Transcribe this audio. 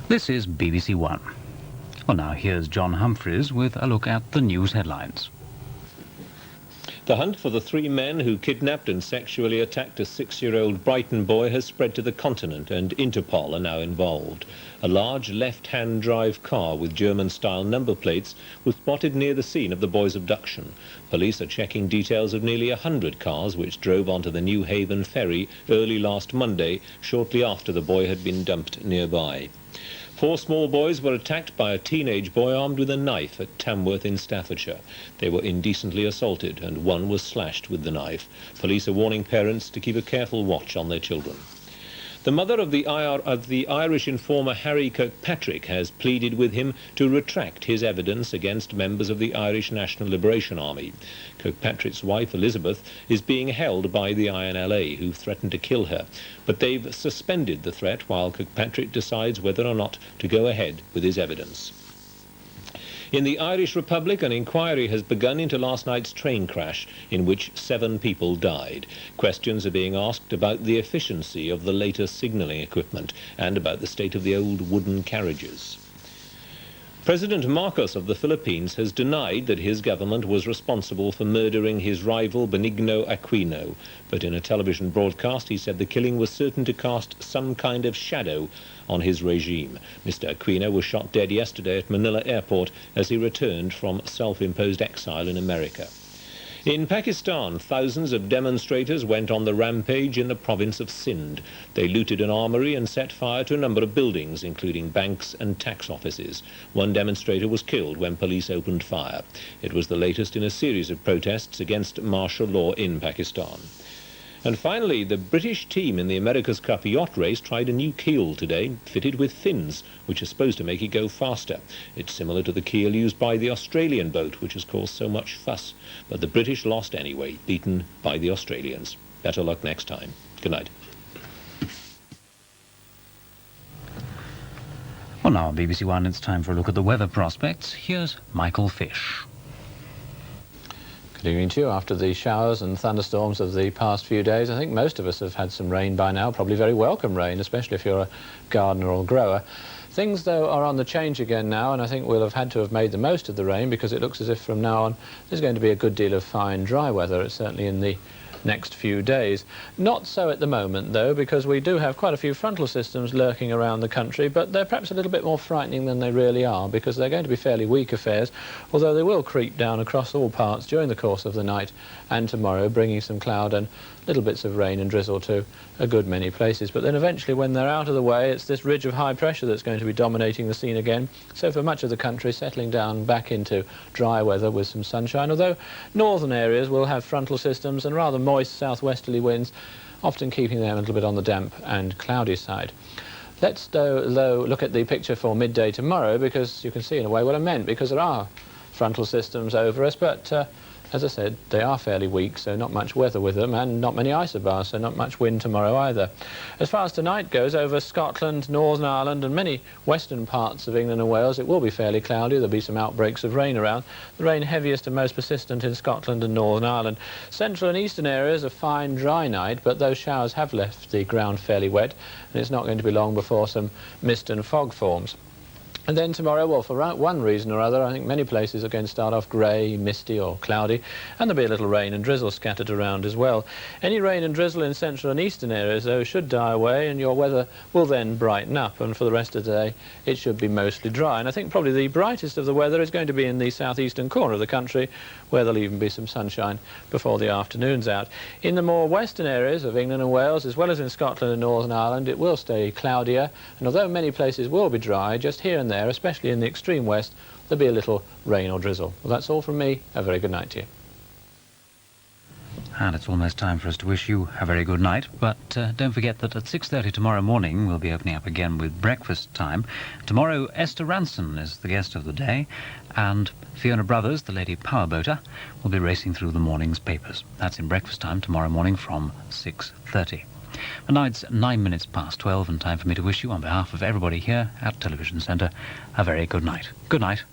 This is BBC1. Well, now here's John Humphreys with a look at the news headlines. The hunt for the three men who kidnapped and sexually attacked a 6-year-old Brighton boy has spread to the continent, and Interpol are now involved. A large left-hand drive car with German-style number plates was spotted near the scene of the boy's abduction. Police are checking details of nearly 100 cars which drove onto the New Haven ferry early last Monday, shortly after the boy had been dumped nearby. 4 small boys were attacked by a teenage boy armed with a knife at Tamworth in Staffordshire. They were indecently assaulted and one was slashed with the knife. Police are warning parents to keep a careful watch on their children. The mother of the Irish informer Harry Kirkpatrick has pleaded with him to retract his evidence against members of the Irish National Liberation Army. Kirkpatrick's wife, Elizabeth, is being held by the INLA, who threatened to kill her. But they've suspended the threat while Kirkpatrick decides whether or not to go ahead with his evidence. In the Irish Republic, an inquiry has begun into last night's train crash in which 7 people died. Questions are being asked about the efficiency of the latest signalling equipment and about the state of the old wooden carriages. President Marcos of the Philippines has denied that his government was responsible for murdering his rival Benigno Aquino, but in a television broadcast he said the killing was certain to cast some kind of shadow on his regime. Mr. Aquino was shot dead yesterday at Manila Airport as he returned from self-imposed exile in America. In Pakistan, thousands of demonstrators went on the rampage in the province of Sindh. They looted an armory and set fire to a number of buildings, including banks and tax offices. One demonstrator was killed when police opened fire. It was the latest in a series of protests against martial law in Pakistan. And finally, the British team in the America's Cup yacht race tried a new keel today, fitted with fins, which are supposed to make it go faster. It's similar to the keel used by the Australian boat, which has caused so much fuss. But the British lost anyway, beaten by the Australians. Better luck next time. Good night. Well, now on BBC1, it's time for a look at the weather prospects. Here's Michael Fish. Good evening to you. After the showers and thunderstorms of the past few days, I think most of us have had some rain by now, probably very welcome rain, especially if you're a gardener or grower. Things, though, are on the change again now, and I think we'll have had to have made the most of the rain, because it looks as if from now on there's going to be a good deal of fine, dry weather. It's certainly in the next few days. Not so at the moment, though, because we do have quite a few frontal systems lurking around the country, but they're perhaps a little bit more frightening than they really are, because they're going to be fairly weak affairs, although they will creep down across all parts during the course of the night and tomorrow, bringing some cloud and little bits of rain and drizzle to a good many places. But then eventually, when they're out of the way, it's this ridge of high pressure that's going to be dominating the scene again. So for much of the country, settling down back into dry weather with some sunshine, although northern areas will have frontal systems and rather moist southwesterly winds, often keeping them a little bit on the damp and cloudy side. Let's, though, look at the picture for midday tomorrow, because you can see in a way what I meant, because there are frontal systems over us, but as I said, they are fairly weak, so not much weather with them, and not many isobars, so not much wind tomorrow either. As far as tonight goes, over Scotland, Northern Ireland and many western parts of England and Wales, it will be fairly cloudy. There'll be some outbreaks of rain around. The rain heaviest and most persistent in Scotland and Northern Ireland. Central and eastern areas, a fine, dry night, but those showers have left the ground fairly wet, and it's not going to be long before some mist and fog forms. And then tomorrow, well, for one reason or other, I think many places are going to start off grey, misty or cloudy, and there'll be a little rain and drizzle scattered around as well. Any rain and drizzle in central and eastern areas, though, should die away, and your weather will then brighten up, and for the rest of the day it should be mostly dry. And I think probably the brightest of the weather is going to be in the southeastern corner of the country, where there'll even be some sunshine before the afternoon's out. In the more western areas of England and Wales, as well as in Scotland and Northern Ireland, it will stay cloudier, and although many places will be dry, just here and there, especially in the extreme west, there'll be a little rain or drizzle. Well, that's all from me. A very good night to you. And it's almost time for us to wish you a very good night, but don't forget that at 6:30 tomorrow morning we'll be opening up again with breakfast time. Tomorrow, Esther Ranson is the guest of the day, and Fiona Brothers, the lady powerboater, will be racing through the morning's papers. That's in breakfast time tomorrow morning from 6:30. And now it's 9 minutes past 12, and time for me to wish you, on behalf of everybody here at Television Centre, a very good night. Good night.